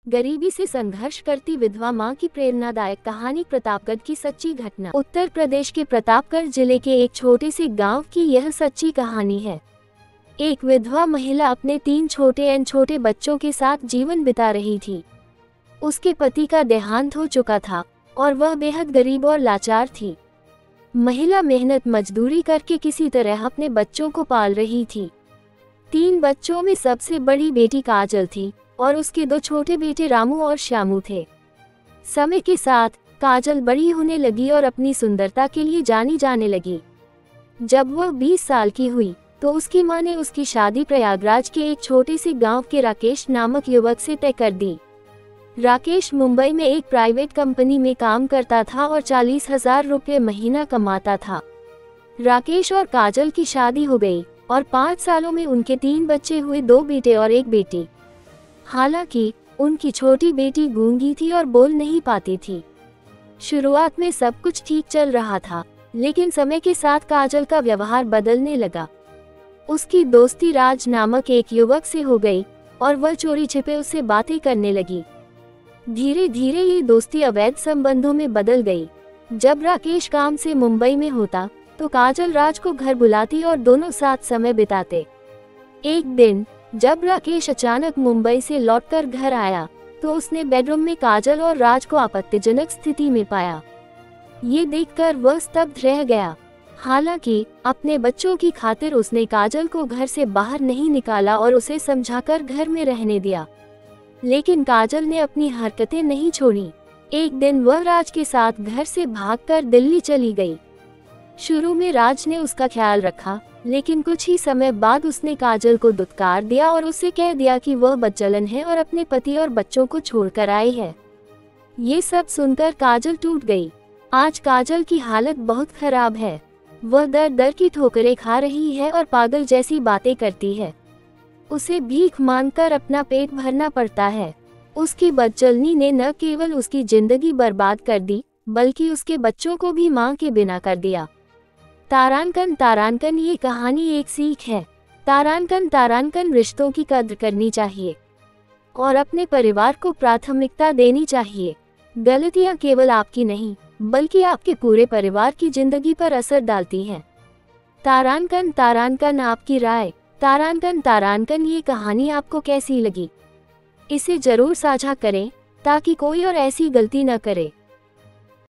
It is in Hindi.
गरीबी से संघर्ष करती विधवा मां की प्रेरणादायक कहानी। प्रतापगढ़ की सच्ची घटना। उत्तर प्रदेश के प्रतापगढ़ जिले के एक छोटे से गांव की यह सच्ची कहानी है। एक विधवा महिला अपने 3 छोटे बच्चों के साथ जीवन बिता रही थी। उसके पति का देहांत हो चुका था और वह बेहद गरीब और लाचार थी। महिला मेहनत मजदूरी करके किसी तरह अपने बच्चों को पाल रही थी। 3 बच्चों में सबसे बड़ी बेटी काजल थी और उसके 2 छोटे बेटे रामू और श्यामू थे। समय के साथ काजल बड़ी होने लगी और अपनी सुंदरता के लिए जानी जाने लगी। जब वह 20 साल की हुई तो उसकी मां ने उसकी शादी प्रयागराज के एक छोटे से गांव के राकेश नामक युवक से तय कर दी। राकेश मुंबई में एक प्राइवेट कंपनी में काम करता था और 40,000 रुपये महीना कमाता था। राकेश और काजल की शादी हो गई और 5 सालों में उनके 3 बच्चे हुए, 2 बेटे और 1 बेटी। हालांकि उनकी छोटी बेटी गूंगी थी और बोल नहीं पाती थी। शुरुआत में सब कुछ ठीक चल रहा था, लेकिन समय के साथ काजल का व्यवहार बदलने लगा। उसकी दोस्ती राज नामक एक युवक से हो गई और वह चोरी छिपे उससे बातें करने लगी। धीरे धीरे ये दोस्ती अवैध संबंधों में बदल गई। जब राकेश काम से मुंबई में होता तो काजल राज को घर बुलाती और दोनों साथ समय बिताते। एक दिन जब राकेश अचानक मुंबई से लौटकर घर आया तो उसने बेडरूम में काजल और राज को आपत्तिजनक स्थिति में पाया। ये देखकर वह स्तब्ध रह गया। हालांकि अपने बच्चों की खातिर उसने काजल को घर से बाहर नहीं निकाला और उसे समझाकर घर में रहने दिया, लेकिन काजल ने अपनी हरकतें नहीं छोड़ी। एक दिन वह राज के साथ घर से भागकर दिल्ली चली गई। शुरू में राज ने उसका ख्याल रखा, लेकिन कुछ ही समय बाद उसने काजल को दुत्कार दिया और उससे कह दिया कि वह बदचलन है और अपने पति और बच्चों को छोड़कर आई है। ये सब सुनकर काजल टूट गई। आज काजल की हालत बहुत खराब है। वह दर दर की ठोकरें खा रही है और पागल जैसी बातें करती है। उसे भीख मांगकर अपना पेट भरना पड़ता है। उसकी बदचलनी ने न केवल उसकी जिंदगी बर्बाद कर दी, बल्कि उसके बच्चों को भी मां के बिना कर दिया। तारांकन ये कहानी एक सीख है। तारांकन रिश्तों की कद्र करनी चाहिए और अपने परिवार को प्राथमिकता देनी चाहिए। गलतियां केवल आपकी नहीं, बल्कि आपके पूरे परिवार की जिंदगी पर असर डालती हैं। तारांकन आपकी राय। तारांकन ये कहानी आपको कैसी लगी? इसे जरूर साझा करें ताकि कोई और ऐसी गलती न करे।